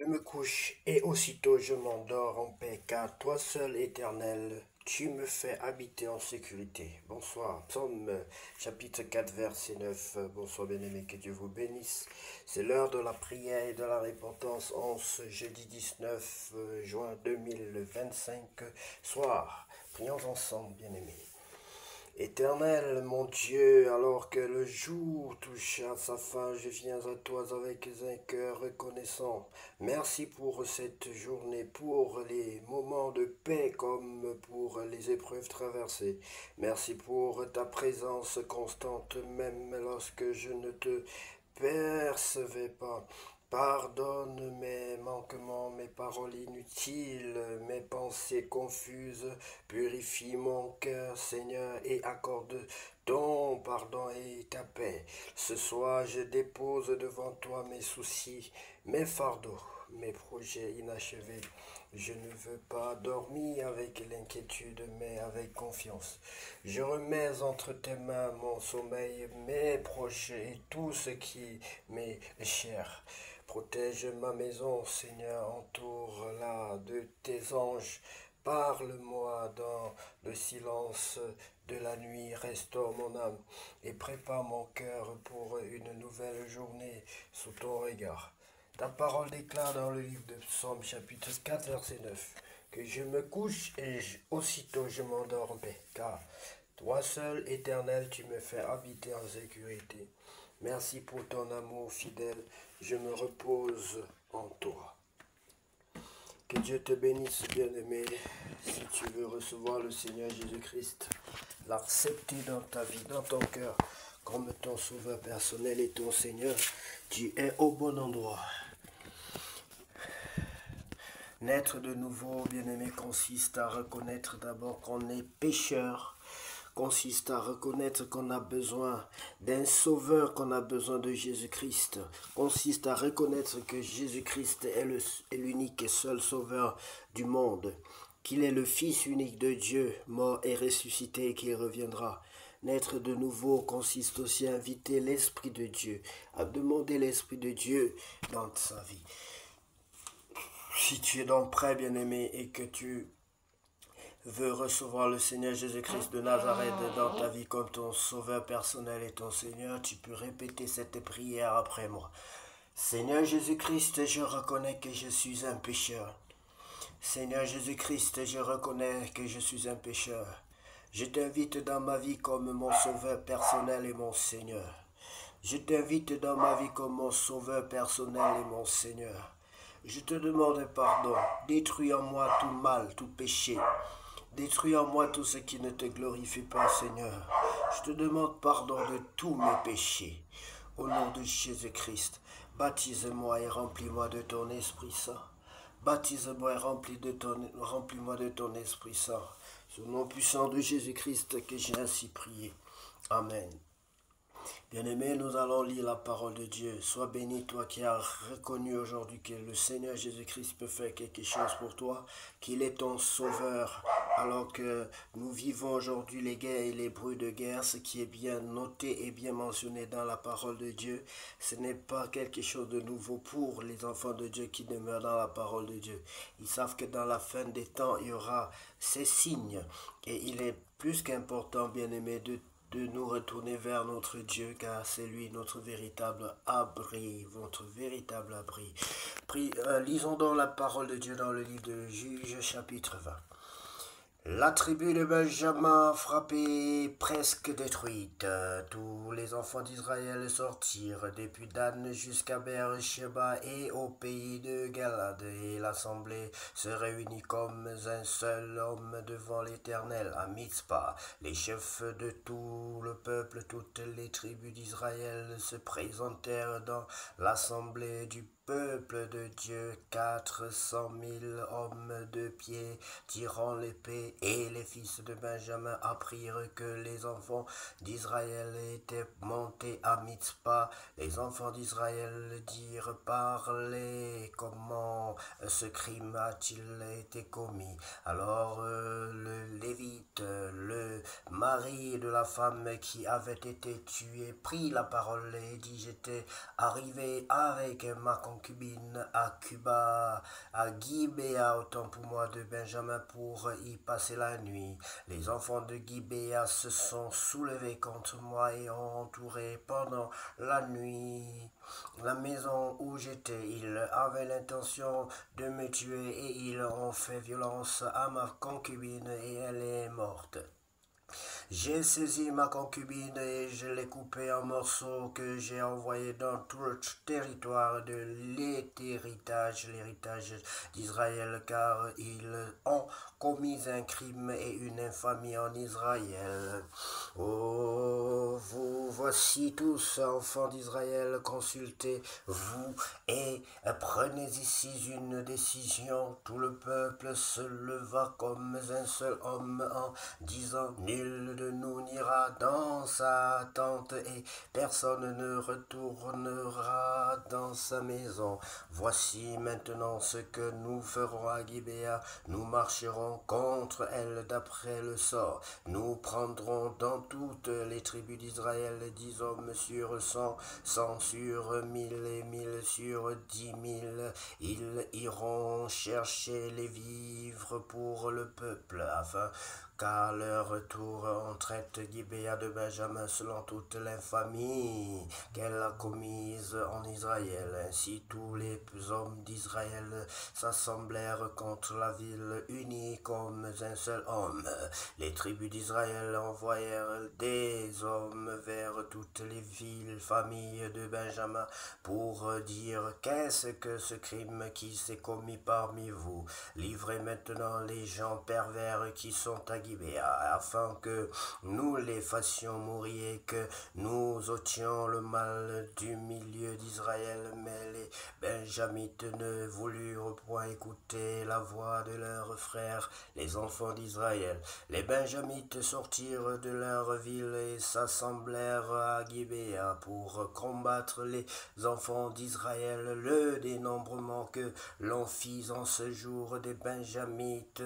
Je me couche et aussitôt je m'endors en paix, car toi seul, Éternel, tu me fais habiter en sécurité. Bonsoir. Psaume chapitre 4, verset 9. Bonsoir bien-aimés, que Dieu vous bénisse. C'est l'heure de la prière et de la repentance en ce jeudi 19 juin 2025 soir. Prions ensemble, bien-aimés. Éternel, mon Dieu, alors que le jour touche à sa fin, je viens à toi avec un cœur reconnaissant. Merci pour cette journée, pour les moments de paix comme pour les épreuves traversées. Merci pour ta présence constante, même lorsque je ne te percevais pas. Pardonne mes manquements, mes paroles inutiles, mes pensées confuses. Purifie mon cœur, Seigneur, et accorde ton pardon et ta paix. Ce soir, je dépose devant toi mes soucis, mes fardeaux, mes projets inachevés. Je ne veux pas dormir avec l'inquiétude, mais avec confiance. Je remets entre tes mains mon sommeil, mes projets et tout ce qui m'est cher. Protège ma maison, Seigneur, entoure-la de tes anges. Parle-moi dans le silence de la nuit, restaure mon âme et prépare mon cœur pour une nouvelle journée sous ton regard. Ta parole déclare dans le livre de Psaume chapitre 4 verset 9 que je me couche et aussitôt je m'endors en paix, car toi seul, Éternel, tu me fais habiter en sécurité. Merci pour ton amour fidèle, je me repose en toi. Que Dieu te bénisse, bien-aimé. Si tu veux recevoir le Seigneur Jésus-Christ, l'accepter dans ta vie, dans ton cœur, comme ton sauveur personnel et ton Seigneur, tu es au bon endroit. Naître de nouveau, bien-aimé, consiste à reconnaître d'abord qu'on est pécheur, consiste à reconnaître qu'on a besoin d'un sauveur, qu'on a besoin de Jésus-Christ, consiste à reconnaître que Jésus-Christ est l'unique et seul sauveur du monde, qu'il est le Fils unique de Dieu, mort et ressuscité et qu'il reviendra. Naître de nouveau consiste aussi à inviter l'Esprit de Dieu, à demander l'Esprit de Dieu dans sa vie. Si tu es donc prêt, bien-aimé, et que tu veux recevoir le Seigneur Jésus-Christ de Nazareth dans ta vie comme ton sauveur personnel et ton Seigneur, tu peux répéter cette prière après moi. Seigneur Jésus-Christ, je reconnais que je suis un pécheur. Seigneur Jésus-Christ, je reconnais que je suis un pécheur. Je t'invite dans ma vie comme mon sauveur personnel et mon Seigneur. Je t'invite dans ma vie comme mon sauveur personnel et mon Seigneur. Je te demande pardon. Détruis en moi tout mal, tout péché. Détruis en moi tout ce qui ne te glorifie pas, Seigneur. Je te demande pardon de tous mes péchés. Au nom de Jésus-Christ, baptise-moi et remplis-moi de ton Esprit Saint. Baptise-moi et remplis-moi de ton Esprit Saint. C'est au nom puissant de Jésus-Christ que j'ai ainsi prié. Amen. Bien-aimé, nous allons lire la parole de Dieu. Sois béni, toi qui as reconnu aujourd'hui que le Seigneur Jésus-Christ peut faire quelque chose pour toi, qu'il est ton sauveur. Alors que nous vivons aujourd'hui les guerres et les bruits de guerre, ce qui est bien noté et bien mentionné dans la parole de Dieu, ce n'est pas quelque chose de nouveau pour les enfants de Dieu qui demeurent dans la parole de Dieu. Ils savent que dans la fin des temps, il y aura ces signes. Et il est plus qu'important, bien-aimé, de nous retourner vers notre Dieu, car c'est lui notre véritable abri, votre véritable abri. Lisons donc la parole de Dieu dans le livre de Juges, chapitre 20. La tribu de Benjamin frappée, presque détruite. Tous les enfants d'Israël sortirent depuis Dan jusqu'à Beersheba et au pays de Galad. Et l'assemblée se réunit comme un seul homme devant l'Éternel à Mitzpah. Les chefs de tout le peuple, toutes les tribus d'Israël se présentèrent dans l'assemblée du peuple de Dieu, 400 000 hommes de pied tirant l'épée, et les fils de Benjamin apprirent que les enfants d'Israël étaient montés à Mitzpah. Les enfants d'Israël dirent: parlez, comment ce crime a-t-il été commis? Alors le Lévite, le mari de la femme qui avait été tuée, prit la parole et dit: j'étais arrivé avec ma concubine à Cuba, à Gibéa, autant pour moi de Benjamin, pour y passer la nuit. Les enfants de Gibéa se sont soulevés contre moi et ont entouré pendant la nuit la maison où j'étais. Ils avaient l'intention de me tuer et ils ont fait violence à ma concubine et elle est morte. J'ai saisi ma concubine et je l'ai coupée en morceaux que j'ai envoyés dans tout le territoire de l'héritage d'Israël, car ils ont commis un crime et une infamie en Israël. Oh, vous voici tous, enfants d'Israël, consultez-vous et prenez ici une décision. Tout le peuple se leva comme un seul homme en disant: nul de nous n'ira dans sa tente et personne ne retournera dans sa maison. Voici maintenant ce que nous ferons à Gibéa. Nous marcherons contre elle d'après le sort. Nous prendrons dans toutes les tribus d'Israël 10 hommes sur 100, 100 sur 1000 et 1000 sur 10 000. Ils iront chercher les vivres pour le peuple, afin qu'à leur retour on traite Gibéa de Benjamin selon toute l'infamie qu'elle a commise en Israël. Ainsi tous les hommes d'Israël s'assemblèrent contre la ville unis comme un seul homme. Les tribus d'Israël envoyèrent des hommes vers toutes les villes, familles de Benjamin, pour dire: qu'est-ce que ce crime qui s'est commis parmi vous? Livrez maintenant les gens pervers qui sont à Gibéa, afin que nous les fassions mourir et que nous ôtions le mal du milieu d'Israël. Mais les Benjamites ne voulurent point écouter la voix de leurs frères, les enfants d'Israël. Les Benjamites sortirent de leur ville et s'assemblèrent à Gibéa pour combattre les enfants d'Israël. Le dénombrement que l'on fit en ce jour des Benjamites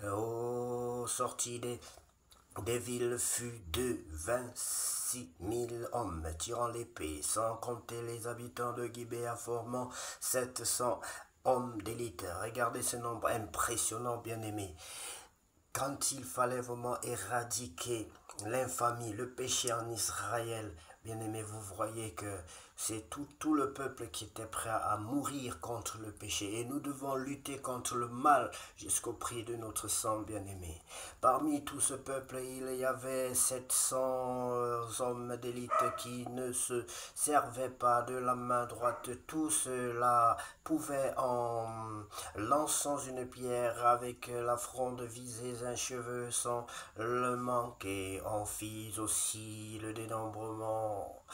au sortie des villes fut de 26 000 hommes tirant l'épée, sans compter les habitants de Gibéa formant 700 hommes d'élite. Regardez ce nombre impressionnant, bien-aimés. Quand il fallait vraiment éradiquer l'infamie, le péché en Israël, bien-aimés, vous voyez que c'est tout le peuple qui était prêt à mourir contre le péché. Et nous devons lutter contre le mal jusqu'au prix de notre sang, bien-aimé. Parmi tout ce peuple, il y avait 700 hommes d'élite qui ne se servaient pas de la main droite. Tout cela pouvait, en lançant une pierre avec la fronde visée un cheveu sans le manquer. On fit aussi le dénombrement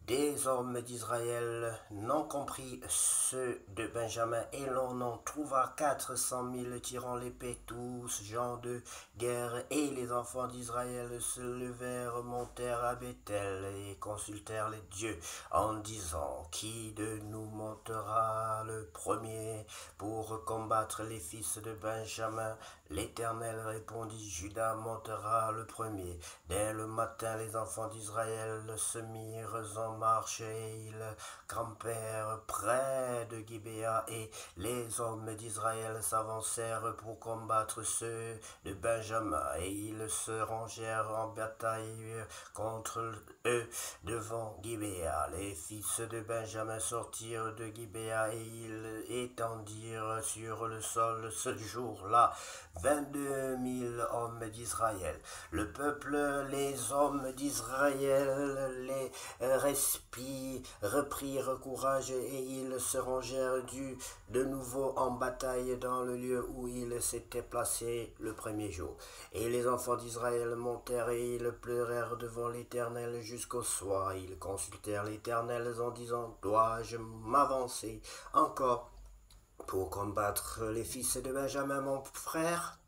des hommes d'Israël, non compris ceux de Benjamin, et l'on en trouva 400 000 tirant l'épée, tous gens de guerre. Et les enfants d'Israël se levèrent, montèrent à Bethel et consultèrent les dieux en disant: qui de nous montera le premier pour combattre les fils de Benjamin? L'Éternel répondit: Judas montera le premier. Dès le matin, les enfants d'Israël se mirent en marche et ils campèrent près de Gibéa, et les hommes d'Israël s'avancèrent pour combattre ceux de Benjamin, et ils se rangèrent en bataille contre eux devant Gibéa. Les fils de Benjamin sortirent de Gibéa et ils étendirent sur le sol ce jour-là 22 000 hommes d'Israël. Le peuple, les hommes d'Israël, les reprirent courage et ils se rangèrent de nouveau en bataille dans le lieu où ils s'étaient placés le premier jour. Et les enfants d'Israël montèrent et ils pleurèrent devant l'Éternel jusqu'au soir. Ils consultèrent l'Éternel en disant: dois-je m'avancer encore pour combattre les fils de Benjamin, mon frère?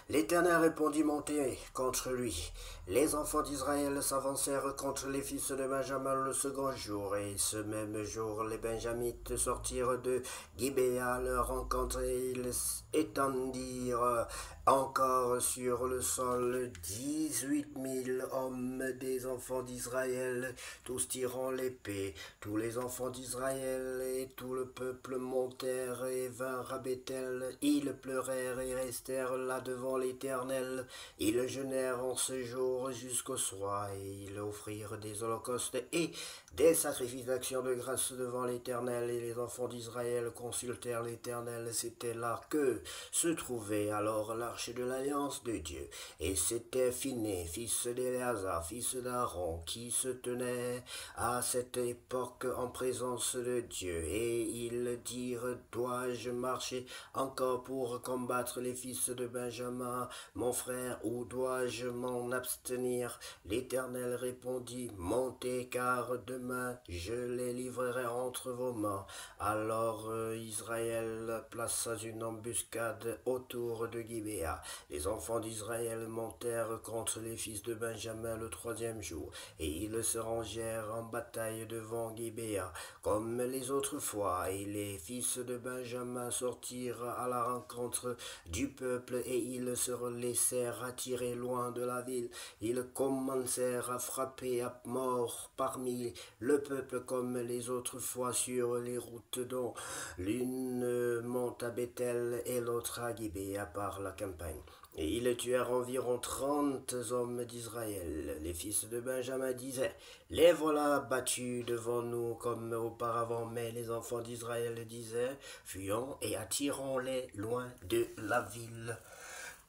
L'Éternel répondit, montez contre lui. Les enfants d'Israël s'avancèrent contre les fils de Benjamin le second jour, et ce même jour les Benjamites sortirent de Gibéa à leur rencontre, et ils étendirent encore sur le sol 18 000 hommes des enfants d'Israël, tous tirant l'épée. Tous les enfants d'Israël et tout le peuple montèrent et vinrent à Béthel. Ils pleurèrent et restèrent là devant l'Éternel. Ils jeûnèrent en ce jour jusqu'au soir, et ils offrirent des holocaustes et des sacrifices d'action de grâce devant l'Éternel. Et les enfants d'Israël consultèrent l'Éternel. C'était là que se trouvait alors l'arche de l'alliance de Dieu. Et c'était Phiné, fils d'Éléazar, fils d'Aaron, qui se tenait à cette époque en présence de Dieu. Et ils dirent, dois-je marcher encore pour combattre les fils de Benjamin, mon frère, ou dois-je m'en abstenir? L'Éternel répondit, montez, car demain je les livrerai entre vos mains. Alors Israël plaça une embuscade autour de Gibéa. Les enfants d'Israël montèrent contre les fils de Benjamin le troisième jour, et ils se rangèrent en bataille devant Gibéa, comme les autres fois, et les fils de Benjamin sortirent à la rencontre du peuple, et ils se laissèrent attirer loin de la ville. Ils commencèrent à frapper à mort parmi le peuple comme les autres fois sur les routes dont l'une monte à Béthel et l'autre à Gibéa par la campagne. Et ils tuèrent environ 30 hommes d'Israël. Les fils de Benjamin disaient, les voilà battus devant nous comme auparavant. Mais les enfants d'Israël disaient, fuyons et attirons-les loin de la ville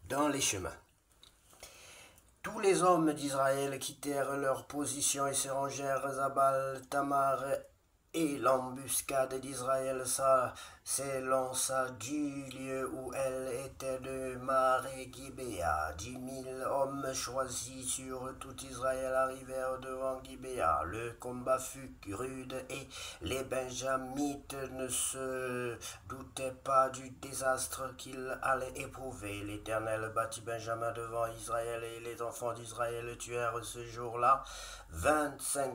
dans les chemins. Tous les hommes d'Israël quittèrent leur position et se rangèrent à Baal-Tamar, et l'embuscade d'Israël s'élança du lieu où elle était de Maré-Gibéa. 10 000 hommes choisis sur tout Israël arrivèrent devant Gibéa. Le combat fut rude et les Benjamites ne se doutaient pas du désastre qu'ils allaient éprouver. L'Éternel battit Benjamin devant Israël, et les enfants d'Israël tuèrent ce jour-là 25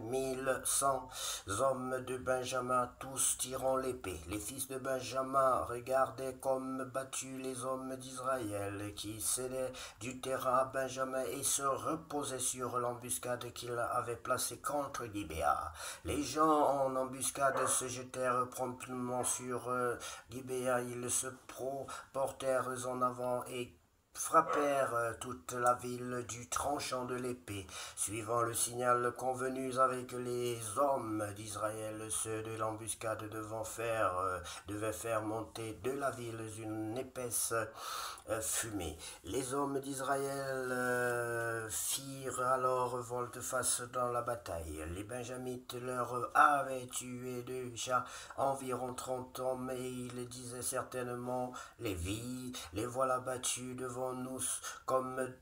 100 hommes de Benjamin, tous tirant l'épée. Les fils de Benjamin regardaient comme battus les hommes d'Israël, qui cédaient du terrain à Benjamin et se reposaient sur l'embuscade qu'il avait placée contre Gibéa. Les gens en embuscade se jetèrent promptement sur Gibéa. Ils se portèrent en avant et frappèrent toute la ville du tranchant de l'épée, suivant le signal convenu avec les hommes d'Israël. Ceux de l'embuscade devaient faire monter de la ville une épaisse fumée. Les hommes d'Israël firent alors volte-face dans la bataille. Les Benjamites leur avaient tué déjà environ 30 hommes, et ils disaient certainement, les voilà battus devant nous comme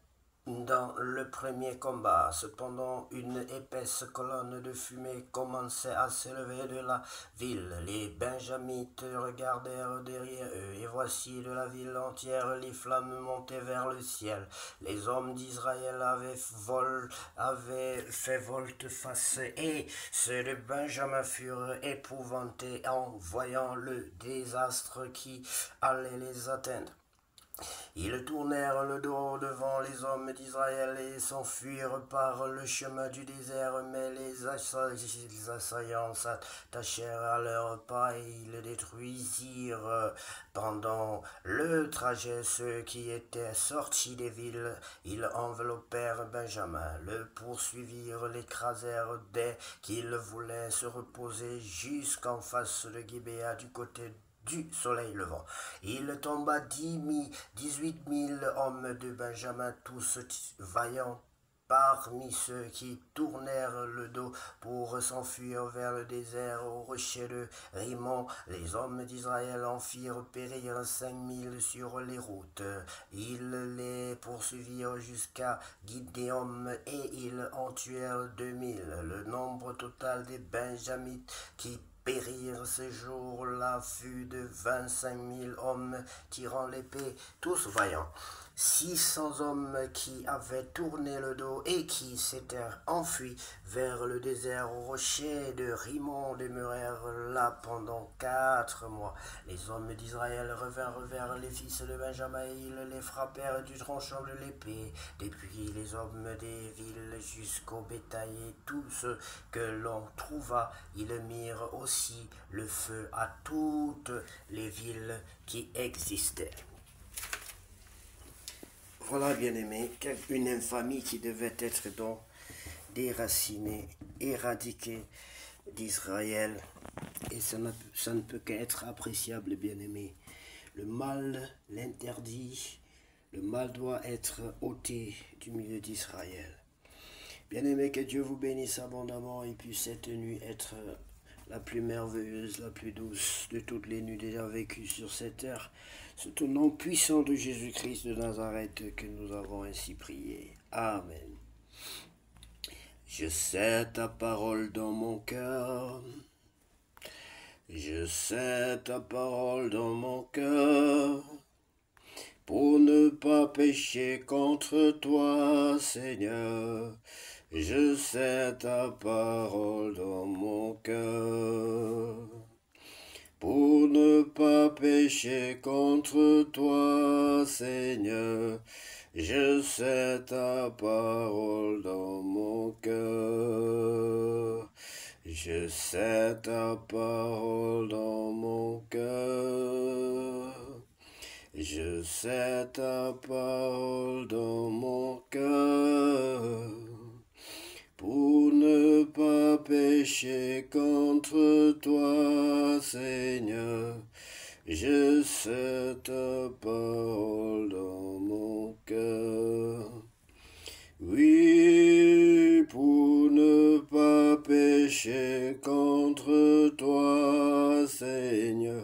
dans le premier combat. Cependant, une épaisse colonne de fumée commençait à s'élever de la ville. Les Benjamites regardèrent derrière eux, et voici de la ville entière les flammes montaient vers le ciel. Les hommes d'Israël avaient fait volte-face, et ceux de Benjamin furent épouvantés en voyant le désastre qui allait les atteindre. Ils tournèrent le dos devant les hommes d'Israël et s'enfuirent par le chemin du désert, mais les assaillants s'attachèrent à leurs pas et ils détruisirent pendant le trajet ceux qui étaient sortis des villes. Ils enveloppèrent Benjamin, le poursuivirent, l'écrasèrent dès qu'il voulait se reposer jusqu'en face de Gibéa du côté du soleil levant. Il tomba 18 000 hommes de Benjamin, tous vaillants parmi ceux qui tournèrent le dos pour s'enfuir vers le désert au rocher de Rimon. Les hommes d'Israël en firent périr 5 000 sur les routes. Ils les poursuivirent jusqu'à Gideon et ils en tuèrent 2 000. Le nombre total des Benjamites qui périr ce jour-là fut de 25 000 hommes tirant l'épée, tous vaillants. 600 hommes qui avaient tourné le dos et qui s'étaient enfuis vers le désert au rocher de Rimon demeurèrent là pendant 4 mois. Les hommes d'Israël revinrent vers les fils de Benjamin et ils les frappèrent du tranchant de l'épée. Depuis les hommes des villes jusqu'au bétail et tout ce que l'on trouva, ils mirent aussi le feu à toutes les villes qui existaient. Voilà, bien-aimés, une infamie qui devait être donc déracinée, éradiquée d'Israël. Et ça ne peut qu'être appréciable, bien-aimés. Le mal, l'interdit, le mal doit être ôté du milieu d'Israël. Bien-aimés, que Dieu vous bénisse abondamment et puisse cette nuit être la plus merveilleuse, la plus douce de toutes les nuits déjà vécues sur cette terre. C'est au nom puissant de Jésus-Christ de Nazareth que nous avons ainsi prié. Amen. Je sais ta parole dans mon cœur. Je sais ta parole dans mon cœur. Pour ne pas pécher contre toi, Seigneur. Je sais ta parole dans mon cœur. Pour ne pas pécher contre toi, Seigneur, je sais ta parole dans mon cœur. Je sais ta parole dans mon cœur. Je sais ta parole dans mon cœur. Pour ne pas pécher contre toi, Seigneur, je sais ta parole dans mon cœur. Oui, pour ne pas pécher contre toi, Seigneur,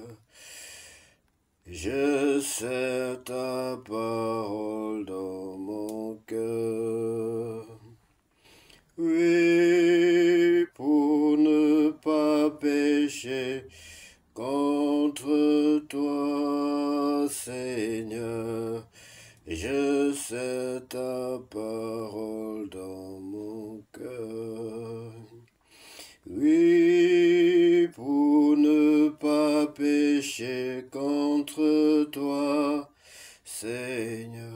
je sais ta parole dans mon cœur. Oui, pour ne pas pécher contre toi, Seigneur, je sais ta parole dans mon cœur. Oui, pour ne pas pécher contre toi, Seigneur,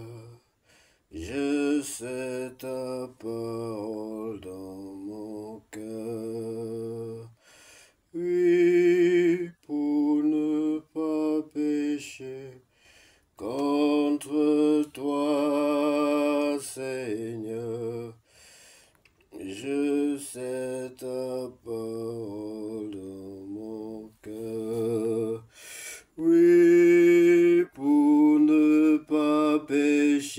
je sais ta parole dans mon cœur. Oui, pour ne pas pécher contre toi, Seigneur, je sais ta parole.